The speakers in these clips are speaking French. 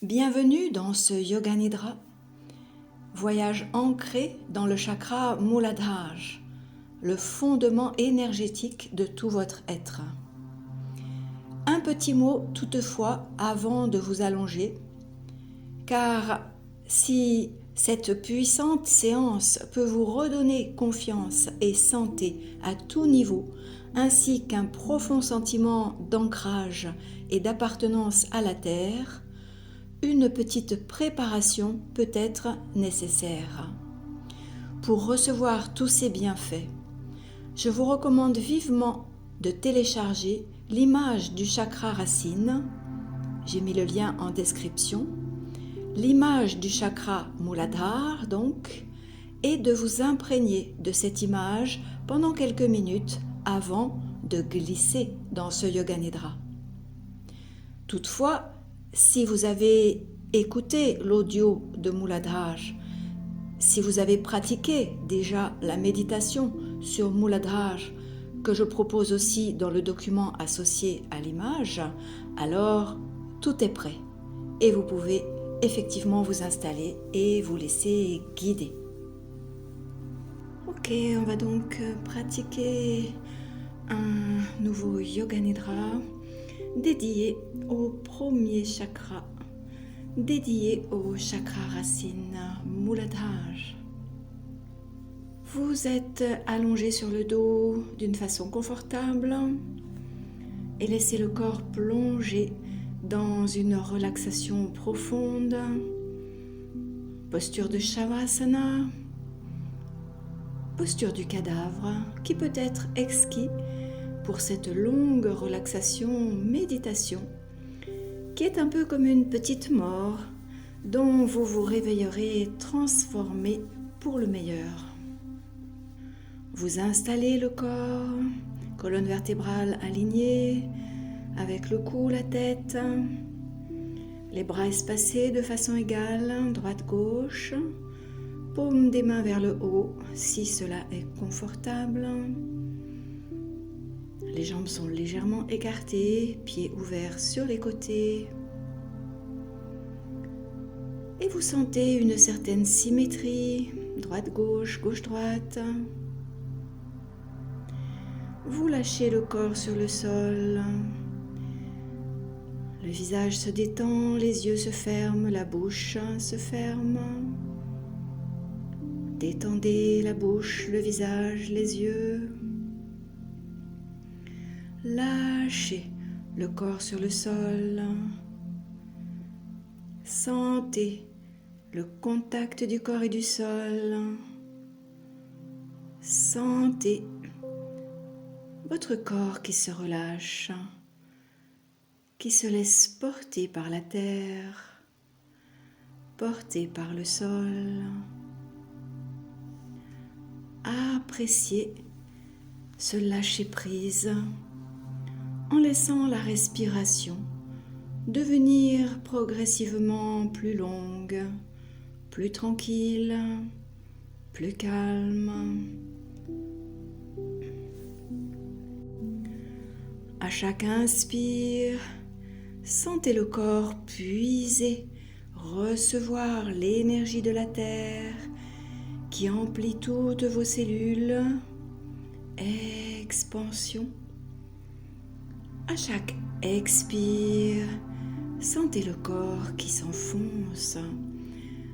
Bienvenue dans ce Yoga Nidra, voyage ancré dans le chakra Muladhara, le fondement énergétique de tout votre être. Un petit mot toutefois avant de vous allonger, car si cette puissante séance peut vous redonner confiance et santé à tout niveau, ainsi qu'un profond sentiment d'ancrage et d'appartenance à la Terre, une petite préparation peut être nécessaire. Pour recevoir tous ces bienfaits, je vous recommande vivement de télécharger l'image du chakra racine, j'ai mis le lien en description, l'image du chakra Muladhara donc, et de vous imprégner de cette image pendant quelques minutes avant de glisser dans ce Yoga Nidra. Toutefois, si vous avez écouté l'audio de Muladhara, si vous avez pratiqué déjà la méditation sur Muladhara que je propose aussi dans le document associé à l'image, alors tout est prêt et vous pouvez effectivement vous installer et vous laisser guider. Ok, on va donc pratiquer un nouveau Yoga Nidra dédié au premier chakra, dédié au chakra racine Muladhara. Vous êtes allongé sur le dos d'une façon confortable et laissez le corps plonger dans une relaxation profonde, posture de Shavasana, posture du cadavre qui peut être exquis pour cette longue relaxation méditation qui est un peu comme une petite mort dont vous vous réveillerez transformé pour le meilleur. Vous installez le corps, colonne vertébrale alignée, avec le cou, la tête, les bras espacés de façon égale, droite-gauche, paume des mains vers le haut si cela est confortable. Les jambes sont légèrement écartées, pieds ouverts sur les côtés. Et vous sentez une certaine symétrie, droite-gauche, gauche-droite. Vous lâchez le corps sur le sol. Le visage se détend, les yeux se ferment, la bouche se ferme. Détendez la bouche, le visage, les yeux. Lâchez le corps sur le sol. Sentez le contact du corps et du sol. Sentez votre corps qui se relâche, qui se laisse porter par la terre, porté par le sol. Appréciez ce lâcher-prise en laissant la respiration devenir progressivement plus longue, plus tranquille, plus calme. À chaque inspire, sentez le corps puiser, recevoir l'énergie de la terre qui emplit toutes vos cellules. Expansion. À chaque expire, sentez le corps qui s'enfonce.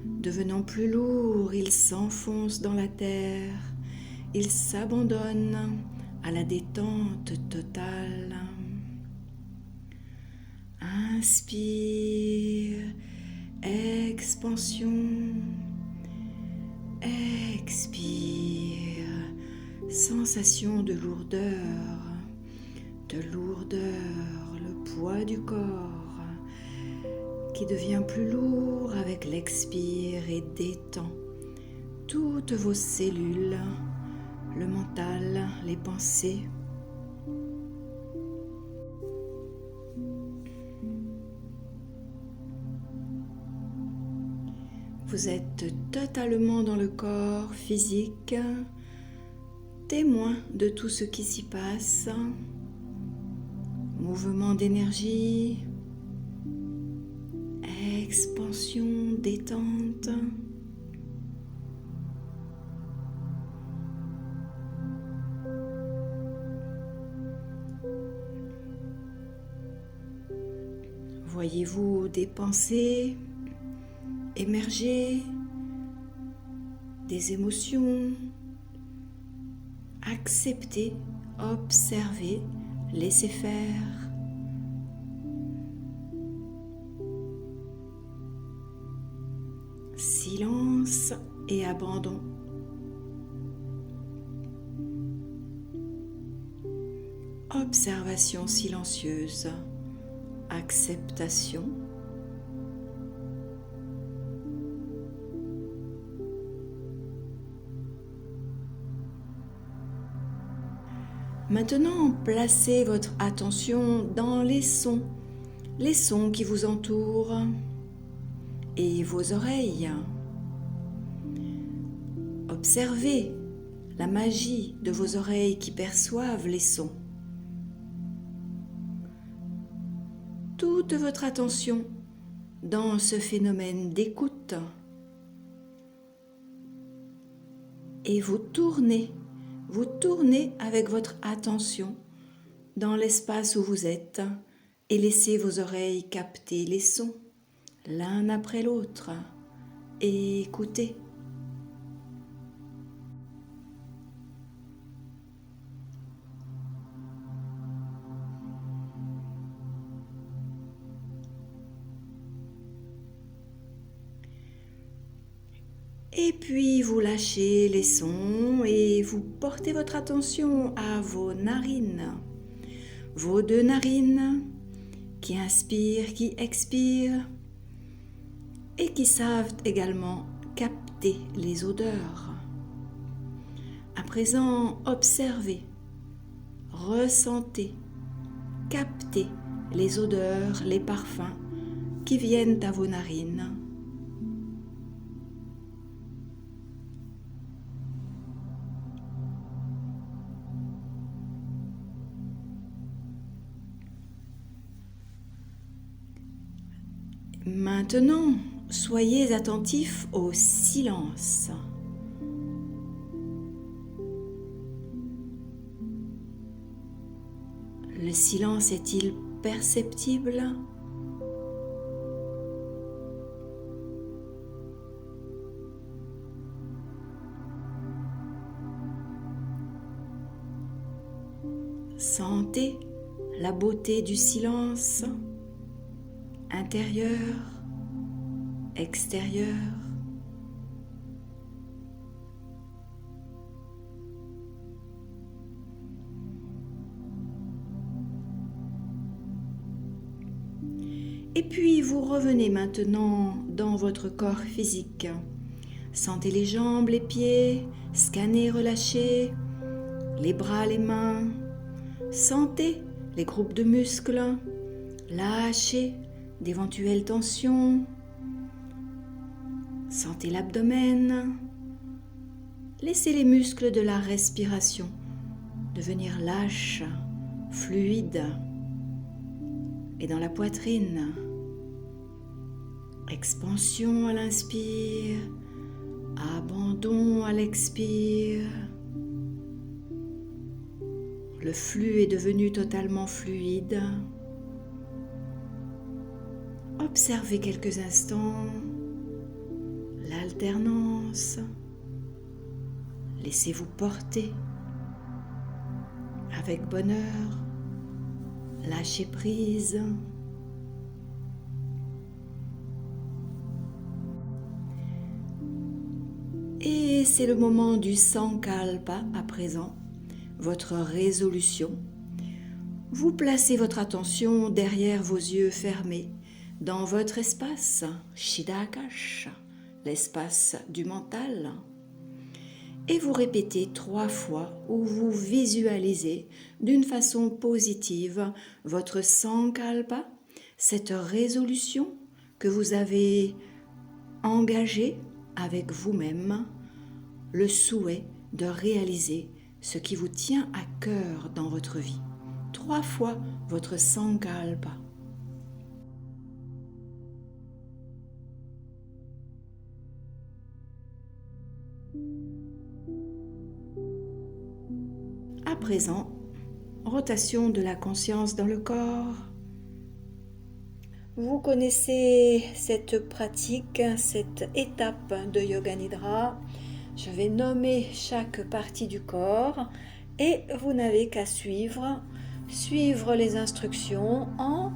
Devenant plus lourd, il s'enfonce dans la terre. Il s'abandonne à la détente totale. Inspire, expansion, expire, sensation de lourdeur, le poids du corps qui devient plus lourd avec l'expire et détend toutes vos cellules, le mental, les pensées. Vous êtes totalement dans le corps physique, témoin de tout ce qui s'y passe, mouvement d'énergie, expansion, détente. Voyez-vous des pensées émerger, des émotions? Acceptez, observez, laissez faire. Silence et abandon. Observation silencieuse, acceptation. Maintenant, placez votre attention dans les sons qui vous entourent et vos oreilles. Observez la magie de vos oreilles qui perçoivent les sons. Toute votre attention dans ce phénomène d'écoute et vous tournez avec votre attention dans l'espace où vous êtes et laissez vos oreilles capter les sons l'un après l'autre et écoutez. Et puis vous lâchez les sons et vous portez votre attention à vos narines. Vos deux narines qui inspirent, qui expirent et qui savent également capter les odeurs. À présent, observez, ressentez, captez les odeurs, les parfums qui viennent à vos narines. Maintenant, soyez attentifs au silence. Le silence est-il perceptible ? Sentez la beauté du silence. Intérieur, extérieur. Et puis vous revenez maintenant dans votre corps physique. Sentez les jambes, les pieds, scannez, relâchez, les bras, les mains. Sentez les groupes de muscles, lâchez d'éventuelles tensions. Sentez l'abdomen. Laissez les muscles de la respiration devenir lâches, fluides. Et dans la poitrine, expansion à l'inspire, abandon à l'expire. Le flux est devenu totalement fluide. Observez quelques instants l'alternance. Laissez-vous porter avec bonheur. Lâchez prise. Et c'est le moment du Sankalpa à présent, votre résolution. Vous placez votre attention derrière vos yeux fermés, dans votre espace, Chidakash, l'espace du mental. Et vous répétez 3 fois où vous visualisez d'une façon positive votre Sankalpa, cette résolution que vous avez engagée avec vous-même, le souhait de réaliser ce qui vous tient à cœur dans votre vie. 3 fois votre Sankalpa. À présent, rotation de la conscience dans le corps. Vous connaissez cette pratique, cette étape de Yoga Nidra. Je vais nommer chaque partie du corps et vous n'avez qu'à suivre les instructions en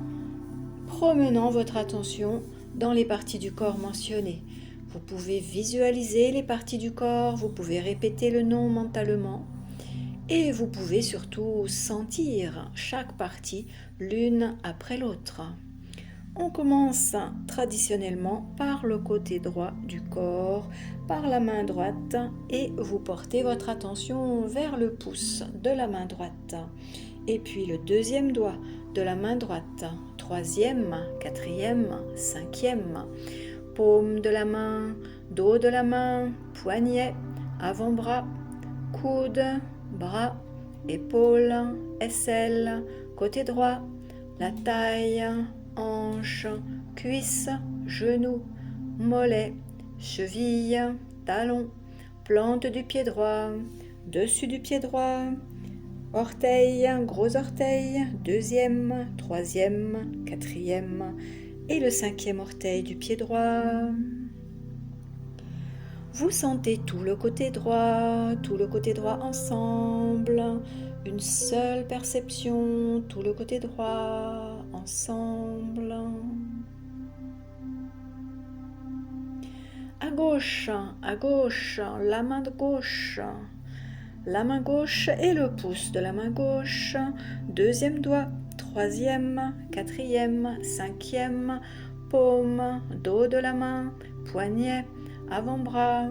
promenant votre attention dans les parties du corps mentionnées. Vous pouvez visualiser les parties du corps, vous pouvez répéter le nom mentalement et vous pouvez surtout sentir chaque partie l'une après l'autre. On commence traditionnellement par le côté droit du corps, par la main droite et vous portez votre attention vers le pouce de la main droite. Et puis le deuxième doigt de la main droite, troisième, quatrième, cinquième, paume de la main, dos de la main, poignet, avant-bras, coude, bras, épaules, aisselle, côté droit, la taille, hanche, cuisse, genou, mollet, cheville, talon, plante du pied droit, dessus du pied droit, orteil, gros orteil, deuxième, troisième, quatrième et le cinquième orteil du pied droit. Vous sentez tout le côté droit ensemble, une seule perception, tout le côté droit ensemble. À gauche, la main gauche et le pouce de la main gauche, deuxième doigt, troisième, quatrième, cinquième, paume, dos de la main, poignet, avant-bras,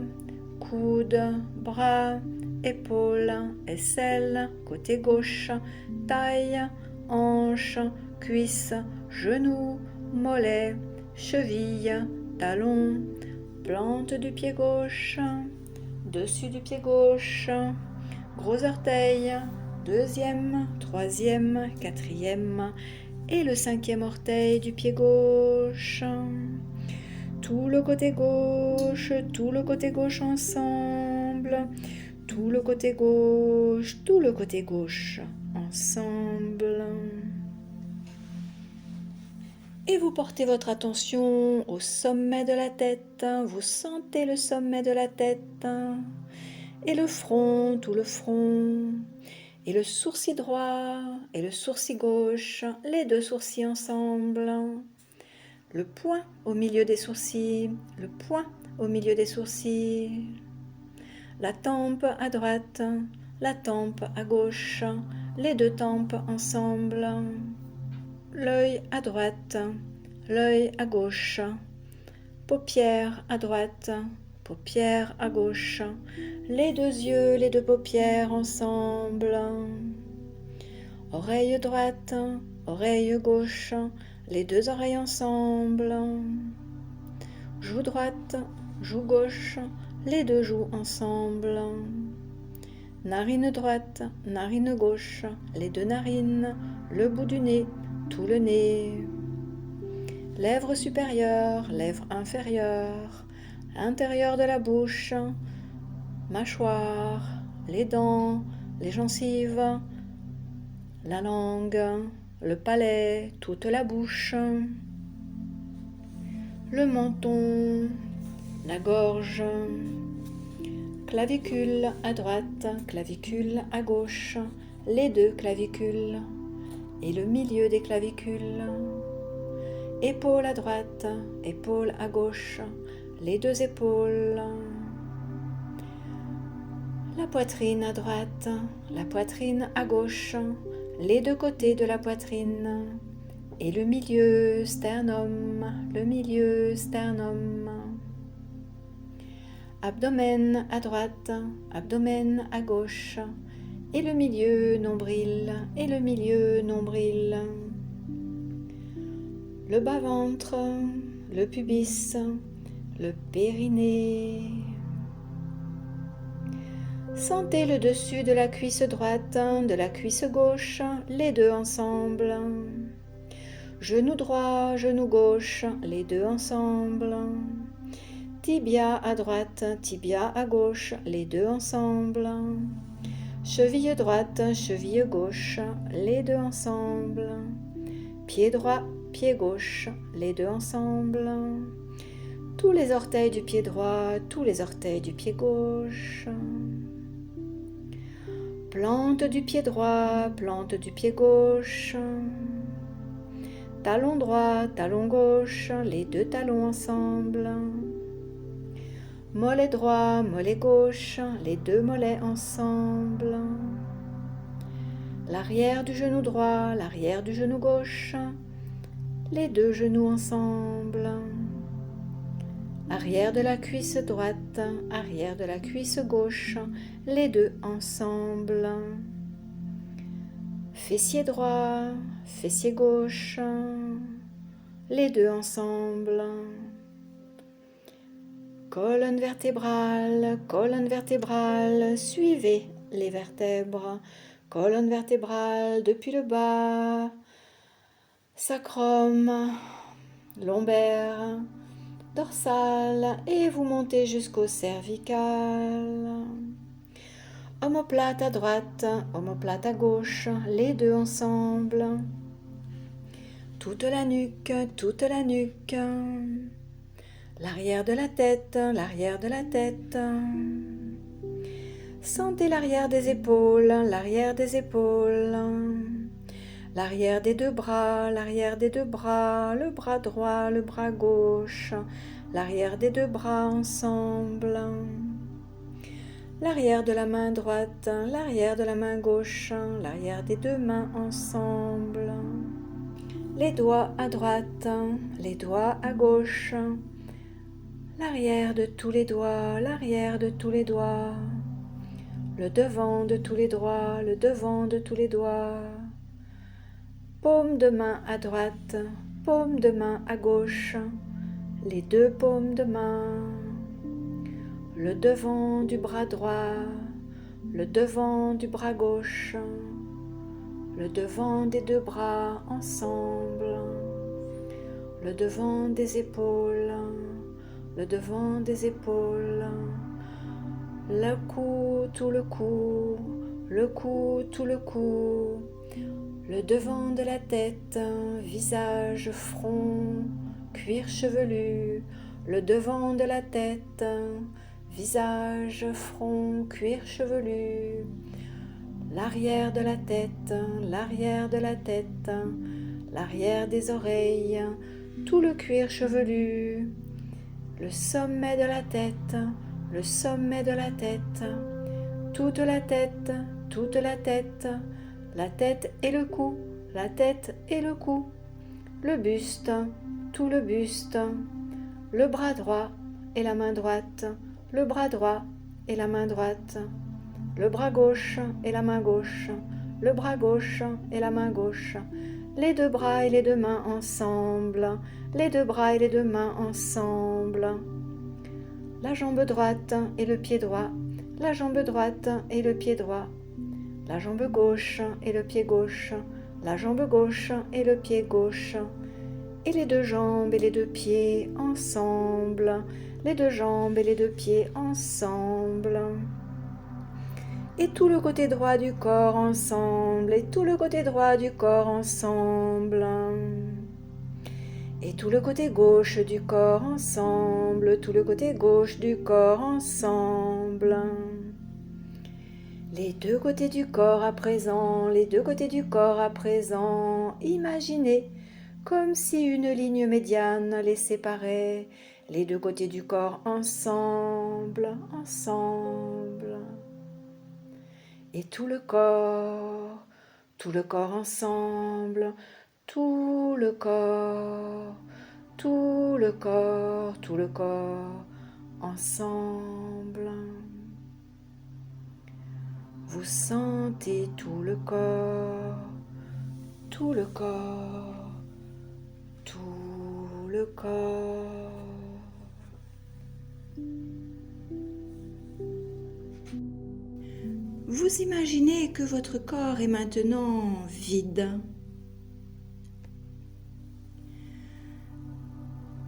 coude, bras, épaules, aisselle, côté gauche, taille, hanche, cuisse, genou, mollet, cheville, talon, plante du pied gauche, dessus du pied gauche, gros orteil, deuxième, troisième, quatrième et le cinquième orteil du pied gauche. Tout le côté gauche ensemble, tout le côté gauche ensemble. Et vous portez votre attention au sommet de la tête, vous sentez le sommet de la tête, et le front, tout le front, et le sourcil droit et le sourcil gauche, les deux sourcils ensemble. Le point au milieu des sourcils, le point au milieu des sourcils, la tempe à droite, la tempe à gauche, les deux tempes ensemble, l'œil à droite, l'œil à gauche, paupières à droite, paupières à gauche, les deux yeux, les deux paupières ensemble, oreille droite, oreille gauche, les deux oreilles ensemble, joue droite, joue gauche, les deux joues ensemble, narine droite, narine gauche, les deux narines, le bout du nez, tout le nez, lèvres supérieures, lèvres inférieures, intérieur de la bouche, mâchoire, les dents, les gencives, la langue, le palais, toute la bouche, le menton, la gorge, clavicule à droite, clavicule à gauche, les deux clavicules et le milieu des clavicules, épaule à droite, épaule à gauche, les deux épaules, la poitrine à droite, la poitrine à gauche, les deux côtés de la poitrine et le milieu sternum, abdomen à droite, abdomen à gauche et le milieu nombril, le bas-ventre, le pubis, le périnée. Sentez le dessus de la cuisse droite, de la cuisse gauche, les deux ensemble. Genou droit, genou gauche, les deux ensemble. Tibia à droite, tibia à gauche, les deux ensemble. Cheville droite, cheville gauche, les deux ensemble. Pied droit, pied gauche, les deux ensemble. Tous les orteils du pied droit, tous les orteils du pied gauche. Plante du pied droit, plante du pied gauche. Talon droit, talon gauche, les deux talons ensemble. Mollet droit, mollet gauche, les deux mollets ensemble. L'arrière du genou droit, l'arrière du genou gauche, les deux genoux ensemble. Arrière de la cuisse droite, arrière de la cuisse gauche, les deux ensemble. Fessier droit, fessier gauche, les deux ensemble. Colonne vertébrale, suivez les vertèbres. Colonne vertébrale depuis le bas, sacrum, lombaire, dorsale et vous montez jusqu'au cervical. Omoplate à droite, omoplate à gauche, les deux ensemble. Toute la nuque, toute la nuque. L'arrière de la tête, l'arrière de la tête. Sentez l'arrière des épaules, l'arrière des épaules. L'arrière des deux bras, l'arrière des deux bras, le bras droit, le bras gauche, l'arrière des deux bras ensemble. L'arrière de la main droite, l'arrière de la main gauche, l'arrière des deux mains ensemble. Les doigts à droite, les doigts à gauche. L'arrière de tous les doigts, l'arrière de tous les doigts. Le devant de tous les doigts, le devant de tous les doigts. Paume de main à droite, paume de main à gauche. Les deux paumes de main. Le devant du bras droit, le devant du bras gauche. Le devant des deux bras ensemble. Le devant des épaules. Le devant des épaules, le cou, tout le cou, le cou, tout le cou, le devant de la tête, visage, front, cuir chevelu, le devant de la tête, visage, front, cuir chevelu, l'arrière de la tête, l'arrière de la tête, l'arrière des oreilles, tout le cuir chevelu, le sommet de la tête, le sommet de la tête, toute la tête, toute la tête et le cou, la tête et le cou, le buste, tout le buste, le bras droit et la main droite, le bras droit et la main droite, le bras gauche et la main gauche, le bras gauche et la main gauche, les deux bras et les deux mains ensemble, les deux bras et les deux mains ensemble. La jambe droite et le pied droit, la jambe droite et le pied droit. La jambe gauche et le pied gauche, la jambe gauche et le pied gauche. Et les deux jambes et les deux pieds ensemble, les deux jambes et les deux pieds ensemble. Et tout le côté droit du corps ensemble, et tout le côté droit du corps ensemble. Et tout le côté gauche du corps ensemble, tout le côté gauche du corps ensemble. Les deux côtés du corps à présent, les deux côtés du corps à présent, imaginez comme si une ligne médiane les séparait, les deux côtés du corps ensemble, ensemble. Et tout le corps ensemble, tout le corps, tout le corps, tout le corps ensemble. Vous sentez tout le corps, tout le corps, tout le corps. Vous imaginez que votre corps est maintenant vide.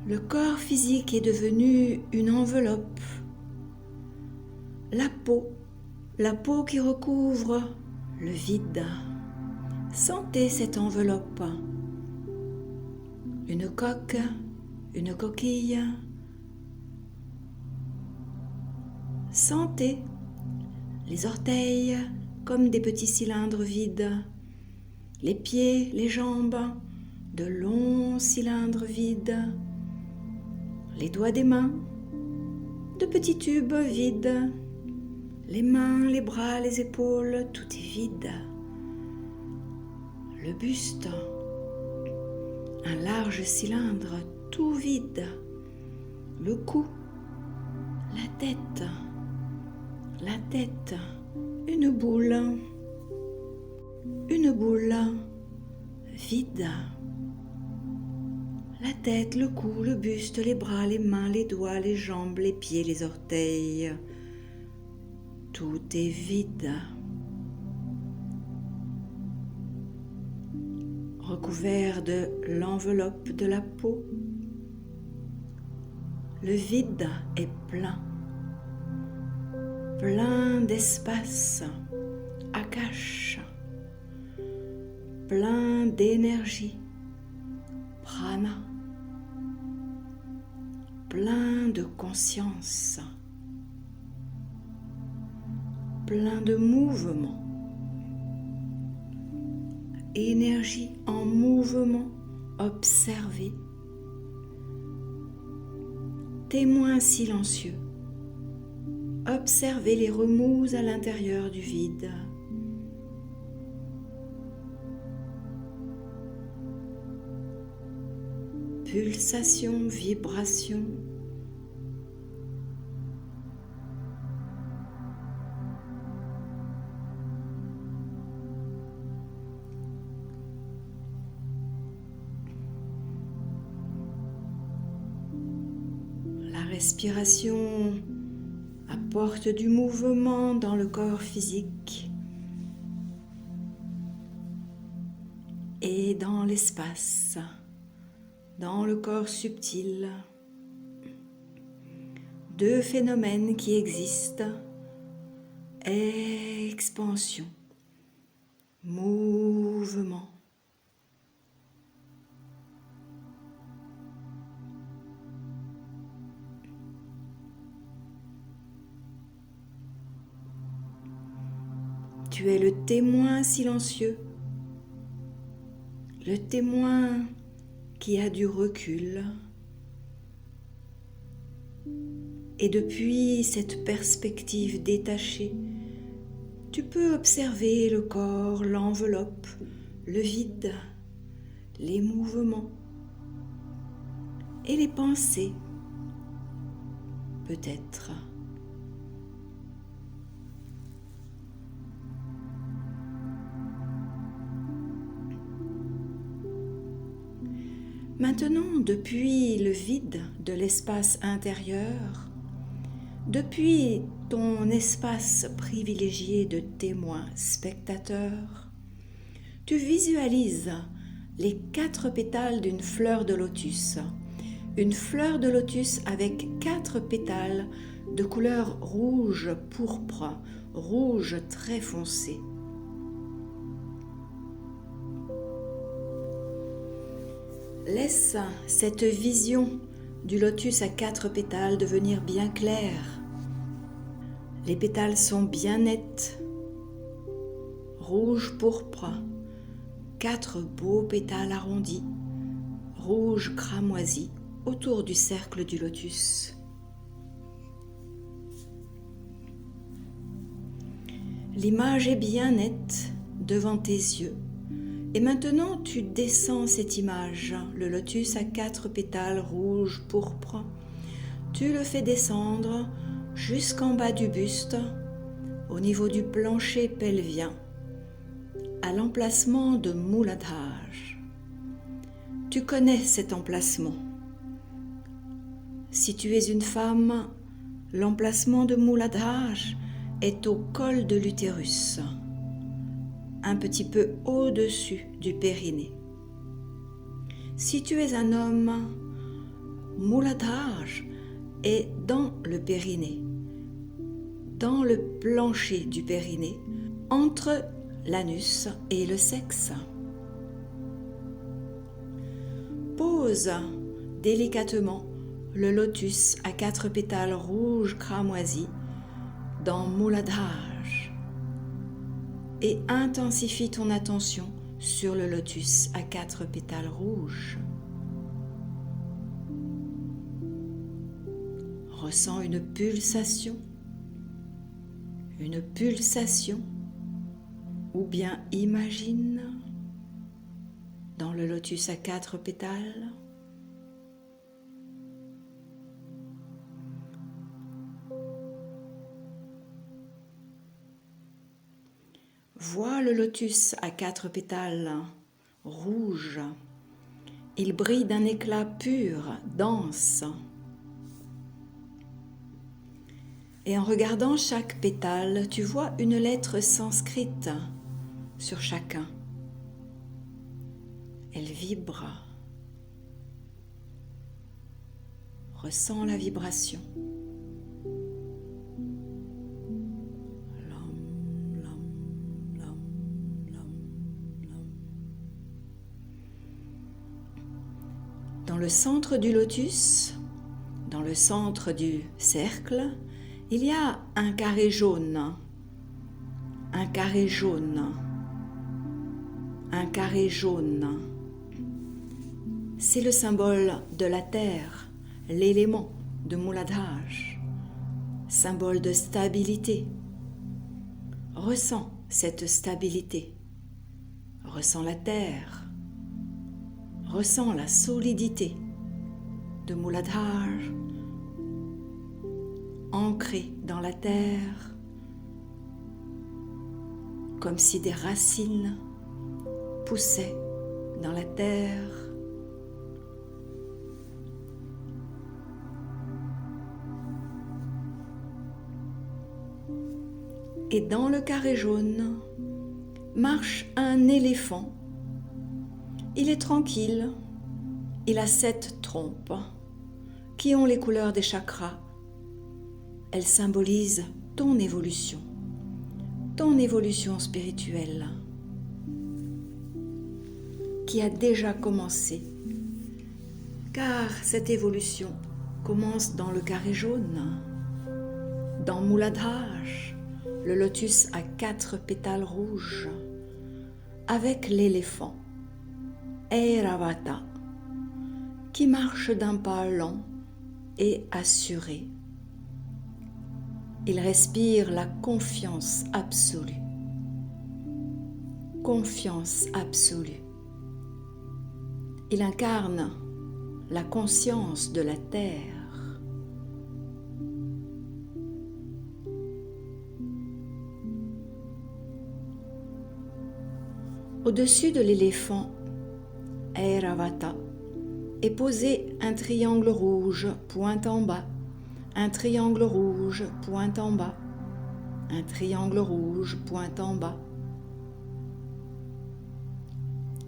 Le corps physique est devenu une enveloppe. La peau qui recouvre le vide. Sentez cette enveloppe. Une coque, une coquille. Sentez les orteils comme des petits cylindres vides. Les pieds, les jambes, de longs cylindres vides. Les doigts des mains, de petits tubes vides. Les mains, les bras, les épaules, tout est vide. Le buste, un large cylindre, tout vide. Le cou, la tête, une boule vide. La tête, le cou, le buste, les bras, les mains, les doigts, les jambes, les pieds, les orteils. Tout est vide. Recouvert de l'enveloppe de la peau, le vide est plein d'espace, akash, plein d'énergie, prana, plein de conscience, plein de mouvement, énergie en mouvement, observée, témoin silencieux, observez les remous à l'intérieur du vide. Pulsation, vibration. La respiration apporte du mouvement dans le corps physique et dans l'espace, dans le corps subtil. Deux phénomènes qui existent, expansion, mouvement. Tu es le témoin silencieux, le témoin qui a du recul. Et depuis cette perspective détachée, tu peux observer le corps, l'enveloppe, le vide, les mouvements et les pensées, peut-être. Maintenant, depuis le vide de l'espace intérieur, depuis ton espace privilégié de témoin spectateur, tu visualises les 4 pétales d'une fleur de lotus. Une fleur de lotus avec 4 pétales de couleur rouge pourpre, rouge très foncé. Laisse cette vision du lotus à 4 pétales devenir bien claire. Les pétales sont bien nets, rouge pourpre, 4 beaux pétales arrondis, rouge cramoisi autour du cercle du lotus. L'image est bien nette devant tes yeux. Et maintenant, tu descends cette image, le lotus à 4 pétales rouges pourpres. Tu le fais descendre jusqu'en bas du buste, au niveau du plancher pelvien, à l'emplacement de Muladhara. Tu connais cet emplacement. Si tu es une femme, l'emplacement de Muladhara est au col de l'utérus, un petit peu au-dessus du périnée. Si tu es un homme, Muladhara est dans le périnée, dans le plancher du périnée, entre l'anus et le sexe. Pose délicatement le lotus à 4 pétales rouges cramoisis dans Muladhara et intensifie ton attention sur le lotus à 4 pétales rouges. Ressens une pulsation, ou bien imagine dans le lotus à 4 pétales. Vois le lotus à 4 pétales rouges. Il brille d'un éclat pur, dense. Et en regardant chaque pétale, tu vois une lettre sanscrite sur chacun. Elle vibre. Ressens la vibration. Dans le centre du lotus, dans le centre du cercle, il y a un carré jaune, un carré jaune, un carré jaune. C'est le symbole de la terre, l'élément de Muladhara, symbole de stabilité. Ressens cette stabilité, ressens la terre, ressens la solidité de Muladhara, ancré dans la terre, comme si des racines poussaient dans la terre. Et dans le carré jaune marche un éléphant. Il est tranquille, il a 7 trompes qui ont les couleurs des chakras. Elles symbolisent ton évolution spirituelle qui a déjà commencé, car cette évolution commence dans le carré jaune, dans Muladhara, le lotus à 4 pétales rouges, avec l'éléphant, Airavata, qui marche d'un pas lent et assuré. Il respire la confiance absolue. Confiance absolue. Il incarne la conscience de la terre. Au-dessus de l'éléphant Airavata est posé un triangle rouge pointe en bas, un triangle rouge pointe en bas, un triangle rouge pointe en bas.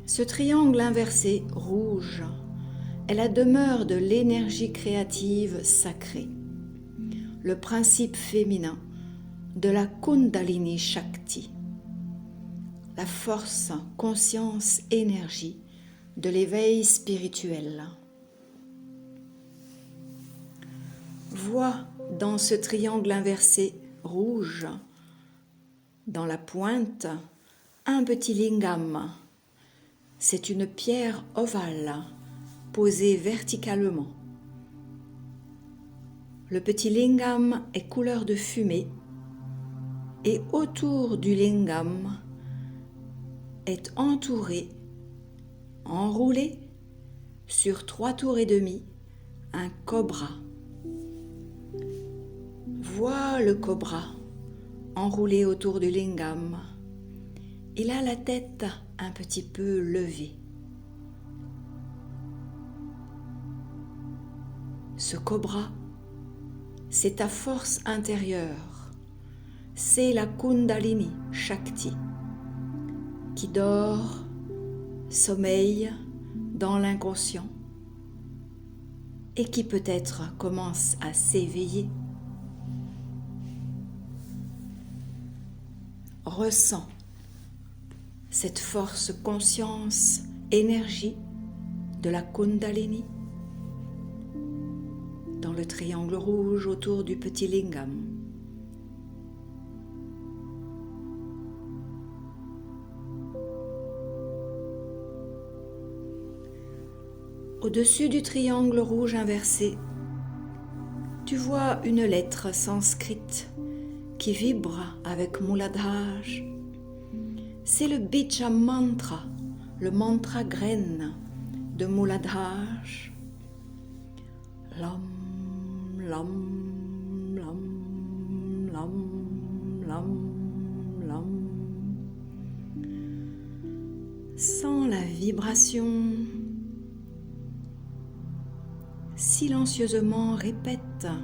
Ce triangle inversé rouge est la demeure de l'énergie créative sacrée, le principe féminin de la Kundalini Shakti, la force, conscience, énergie de l'éveil spirituel. Vois dans ce triangle inversé rouge, dans la pointe, un petit lingam. C'est une pierre ovale posée verticalement. Le petit lingam est couleur de fumée et autour du lingam est entouré, enroulé sur 3 tours et demi, un cobra. Vois le cobra enroulé autour du lingam. Il a la tête un petit peu levée. Ce cobra, c'est ta force intérieure. C'est la Kundalini Shakti qui dort, sommeille dans l'inconscient. et qui peut-être commence à s'éveiller. Ressens cette force conscience, énergie de la Kundalini dans le triangle rouge autour du petit lingam. Au-dessus du triangle rouge inversé, tu vois une lettre sanscrite qui vibre avec Muladhara. C'est le Bija Mantra, le mantra graine de Muladhara. Lam, lam, lam, lam, lam, lam. Sens la vibration. Silencieusement répète lam,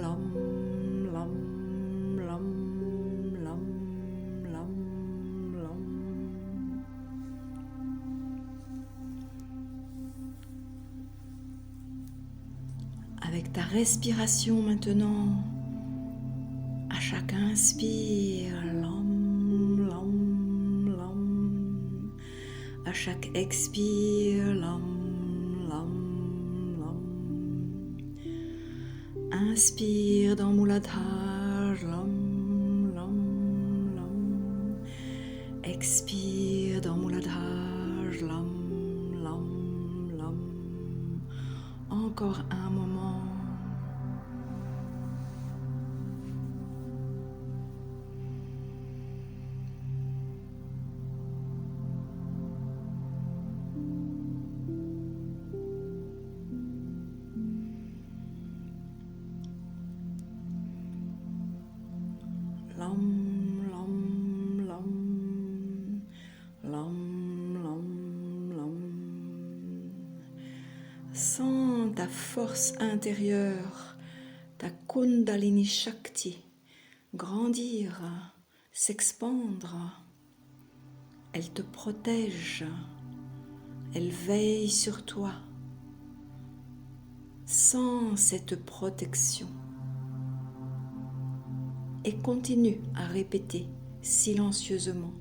lam, lam, lam, lam, lam, lam. Avec ta respiration maintenant, à chaque inspire, lam, lam, lam. À chaque expire, lam. Inspire dans Muladhara, lam, lam, lam. Expire dans Muladhara, lam, lam, lam. Encore un moment. Lam, lam, lam, lam, lam, lam. Sens ta force intérieure, ta Kundalini Shakti, grandir, s'expandre. Elle te protège, elle veille sur toi. Sens cette protection. Et continue à répéter silencieusement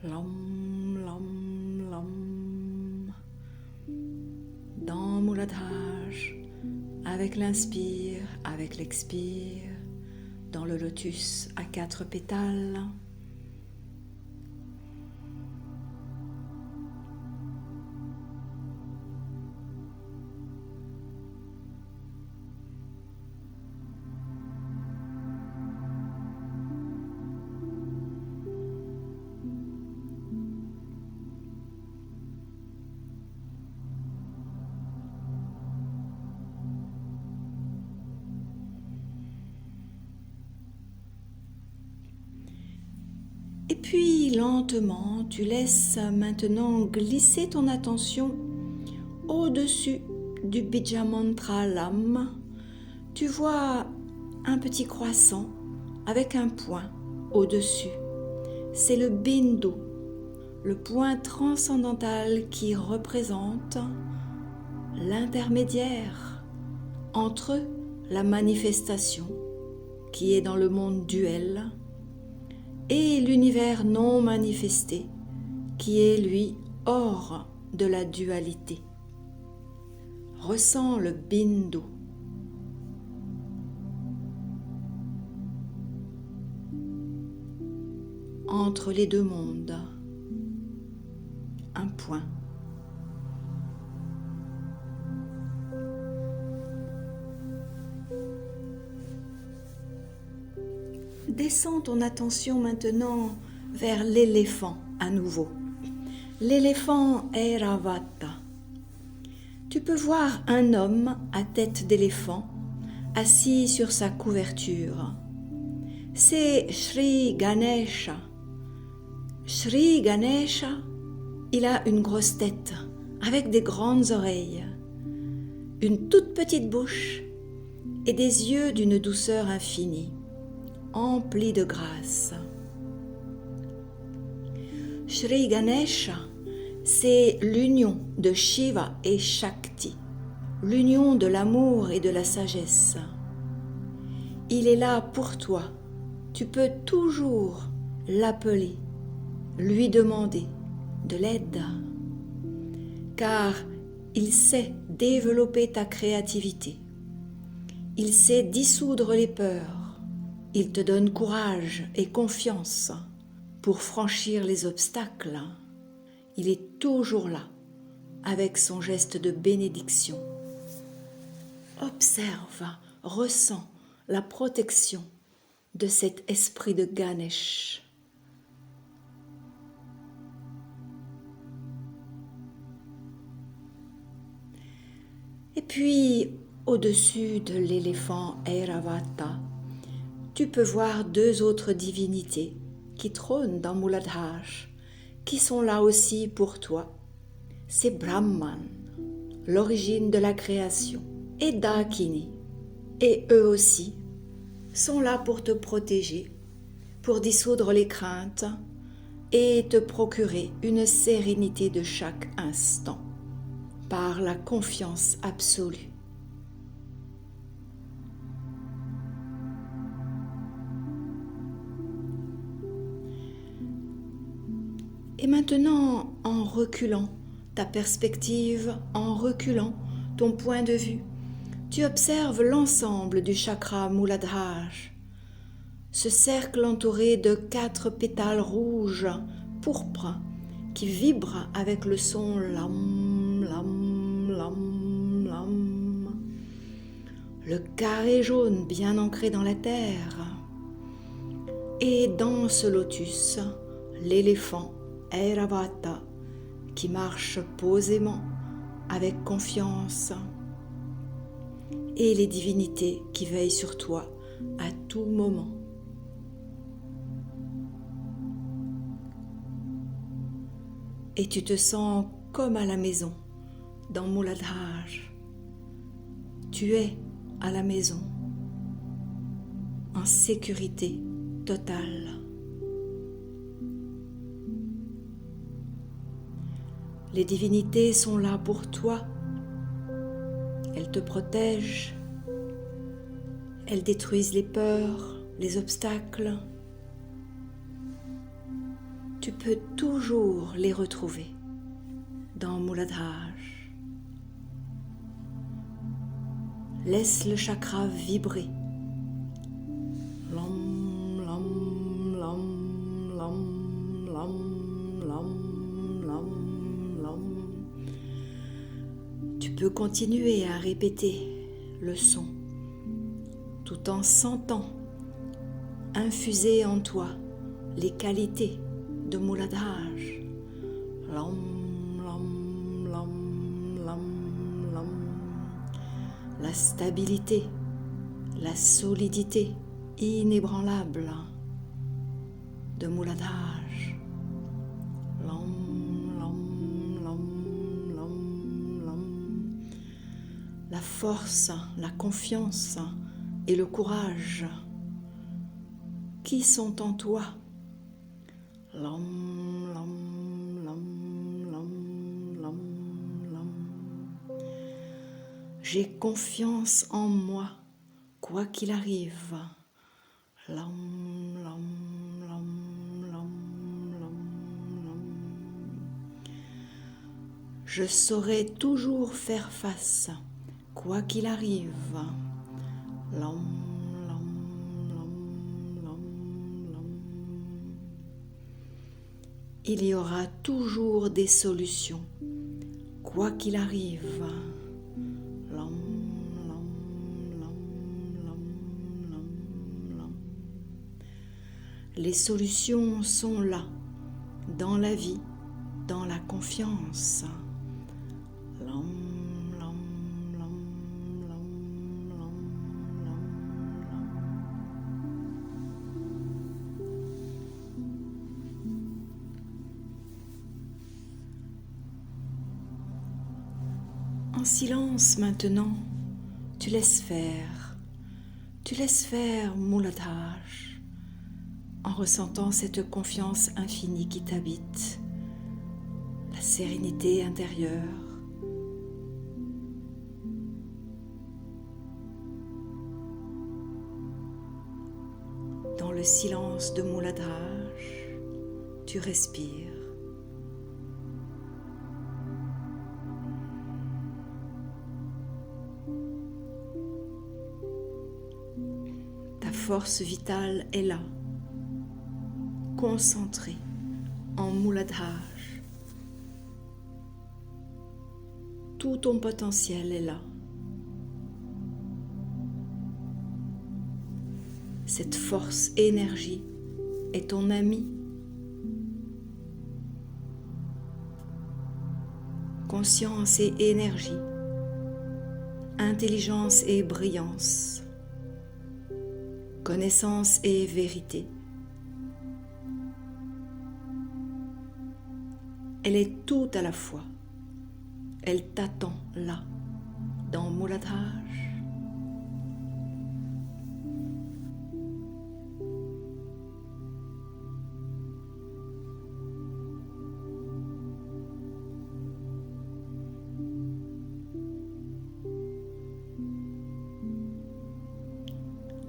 lam, lam, lam dans Muladhara, avec l'inspire, avec l'expire, dans le lotus à 4 pétales. Et puis lentement, tu laisses maintenant glisser ton attention au-dessus du Bija Mantra Lam. Tu vois un petit croissant avec un point au-dessus. C'est le Bindu, le point transcendantal qui représente l'intermédiaire entre la manifestation qui est dans le monde duel et l'univers non manifesté, qui est lui hors de la dualité. Ressens le Bindu. Entre les deux mondes, un point. Descends ton attention maintenant vers l'éléphant à nouveau. L'éléphant Airavata. Tu peux voir un homme à tête d'éléphant assis sur sa couverture. C'est Shri Ganesha. Shri Ganesha, il a une grosse tête avec des grandes oreilles, une toute petite bouche et des yeux d'une douceur infinie, emplis de grâce. Shri Ganesha, C'est l'union de Shiva et Shakti, l'union de l'amour et de la sagesse. Il est là pour toi. Tu peux toujours l'appeler, lui demander de l'aide, car il sait développer ta créativité. Il sait dissoudre les peurs. Il te donne courage et confiance pour franchir les obstacles. Il est toujours là, avec son geste de bénédiction. Observe, ressens la protection de cet esprit de Ganesh. Et puis, au-dessus de l'éléphant Airavata, tu peux voir deux autres divinités qui trônent dans Muladhara, qui sont là aussi pour toi. C'est Brahman, l'origine de la création, et Dakini. Et eux aussi sont là pour te protéger, pour dissoudre les craintes et te procurer une sérénité de chaque instant par la confiance absolue. Et maintenant, en reculant ta perspective, en reculant ton point de vue, tu observes l'ensemble du chakra Muladhara, ce cercle entouré de 4 pétales rouges, pourpres, qui vibrent avec le son lam, lam, lam, lam. Le carré jaune bien ancré dans la terre. Et dans ce lotus, l'éléphant Airavata qui marche posément avec confiance et les divinités qui veillent sur toi à tout moment. Et tu te sens comme à la maison dans Muladhara. Tu es à la maison, en sécurité totale. Les divinités sont là pour toi. Elles te protègent. Elles détruisent les peurs, les obstacles. Tu peux toujours les retrouver dans Muladhara. Laisse le chakra vibrer. Lam, lam, lam, lam, lam, lam, lam, lam. Tu peux continuer à répéter le son tout en sentant infuser en toi les qualités de Muladhara. Lam, lam, lam, lam, lam. La stabilité, la solidité inébranlable de Muladhara. Lam, lam, lam, lam, lam. La force, la confiance et le courage qui sont en toi. Lam, lam, lam, lam, lam, lam. J'ai confiance en moi, quoi qu'il arrive. Lam, lam, lam, lam, lam, lam. Je saurai toujours faire face, quoi qu'il arrive. Lam, il y aura toujours des solutions, quoi qu'il arrive. Lam, lam, lam, lam, lam, lam. Les solutions sont là, dans la vie, dans la confiance. Lam, lam, lam, lam, lam, lam, lam. En silence maintenant, tu laisses faire Muladhara, en ressentant cette confiance infinie qui t'habite, la la sérénité intérieure. Dans le silence de Muladhara, tu respires. Ta force vitale est là, concentrée en Muladhara. Tout ton potentiel est là. Cette force énergie est ton ami. Conscience et énergie, intelligence et brillance, connaissance et vérité. Elle est tout à la fois. Elle t'attend là, dans Muladhara.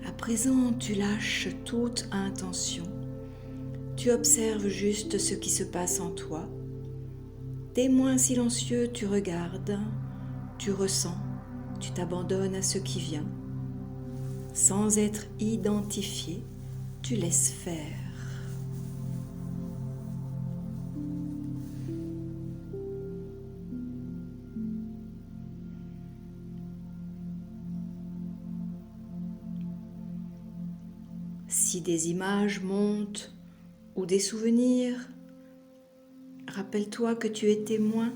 À présent, tu lâches toute intention. Tu observes juste ce qui se passe en toi. Témoin silencieux, tu regardes, tu ressens, tu t'abandonnes à ce qui vient. Sans être identifié, tu laisses faire. Si des images montent ou des souvenirs, rappelle-toi que tu es témoin.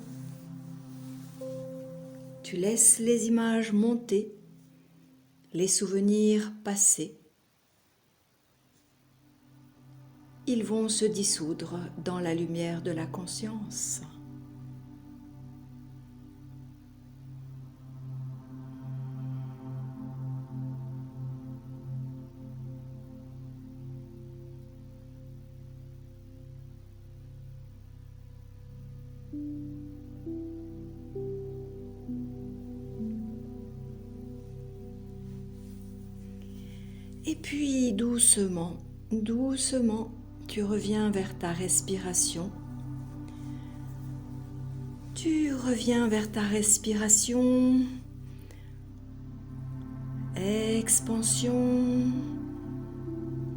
Tu laisses les images monter, les souvenirs passer. Ils vont se dissoudre dans la lumière de la conscience. Et puis doucement, doucement, tu reviens vers ta respiration. Tu reviens vers ta respiration. Expansion.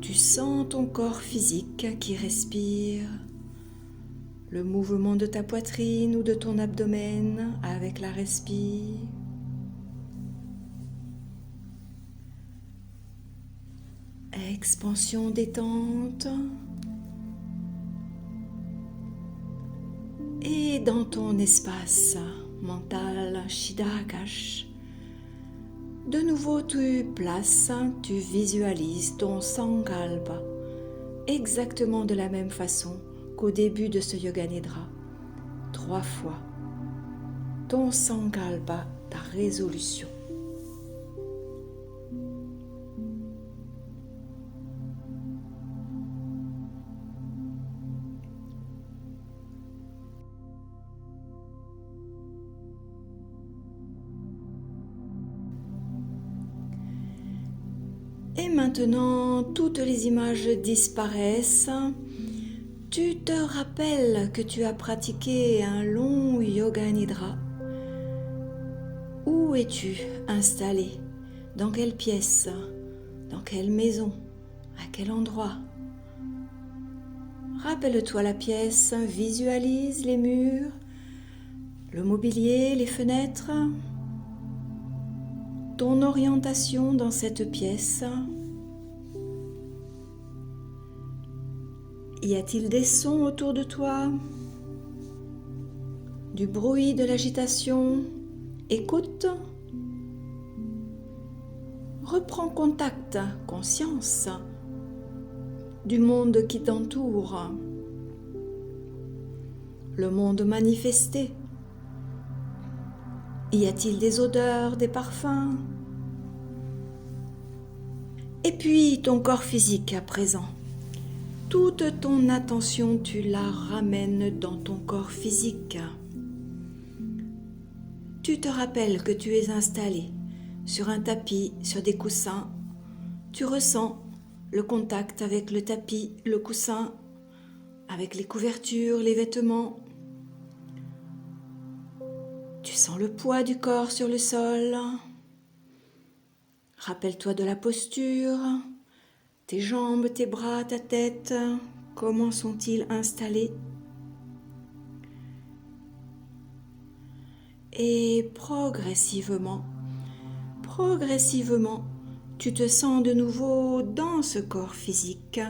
Tu sens ton corps physique qui respire. Le mouvement de ta poitrine ou de ton abdomen avec la respire. Expansion détente. Et dans ton espace mental Chiddakash, de nouveau tu places, tu visualises ton Sankalpa exactement de la même façon qu'au début de ce Yoga Nidra. 3 fois. Ton Sankalpa, ta résolution. Et maintenant, toutes les images disparaissent. Tu te rappelles que tu as pratiqué un long Yoga Nidra. Où es-tu installé? Dans quelle pièce? Dans quelle maison? À quel endroit? Rappelle-toi la pièce, visualise les murs, le mobilier, les fenêtres. Ton orientation dans cette pièce. Y a-t-il des sons autour de toi? Du bruit, de l'agitation? Écoute. Reprends contact, conscience du monde qui t'entoure. Le monde manifesté. Y a-t-il des odeurs, des parfums? Et puis ton corps physique à présent. toute ton attention, tu la ramènes dans ton corps physique. Tu te rappelles que tu es installé sur un tapis, sur des coussins. Tu ressens le contact avec le tapis, le coussin, avec les couvertures, les vêtements. Tu sens le poids du corps sur le sol. Rappelle-toi de la posture, tes jambes, tes bras, ta tête, comment sont-ils installés? Et progressivement, tu te sens de nouveau dans ce corps physique,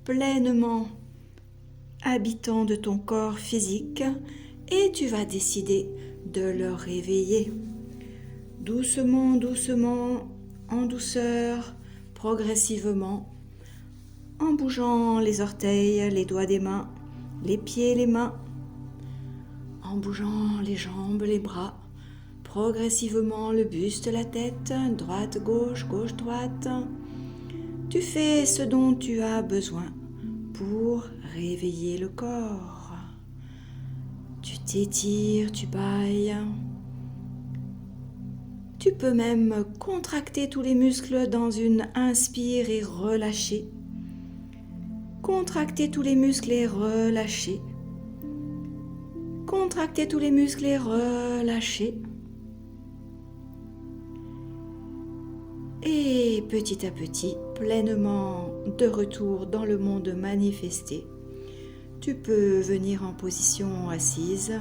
pleinement habitant de ton corps physique, et tu vas décider de le réveiller. Doucement, en douceur, progressivement, en bougeant les orteils, les doigts des mains, les pieds, les mains, en bougeant les jambes, les bras, progressivement le buste, la tête, droite, gauche, gauche, droite. Tu fais ce dont tu as besoin pour réveiller le corps. Tu t'étires, tu bailles. Tu peux même contracter tous les muscles dans une inspire et relâcher. Contracter tous les muscles et relâcher. Contracter tous les muscles et relâcher. Et petit à petit, pleinement de retour dans le monde manifesté, tu peux venir en position assise,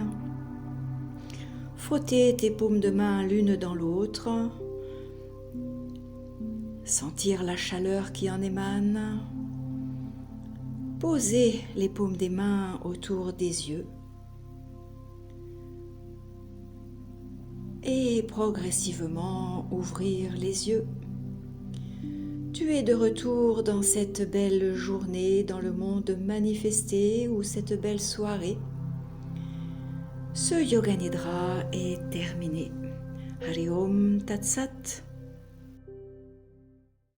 frotter tes paumes de main l'une dans l'autre, sentir la chaleur qui en émane, poser les paumes des mains autour des yeux et progressivement ouvrir les yeux. Tu es de retour dans cette belle journée, dans le monde manifesté ou cette belle soirée. Ce Yoga Nidra est terminé. Hari Om Tat Sat.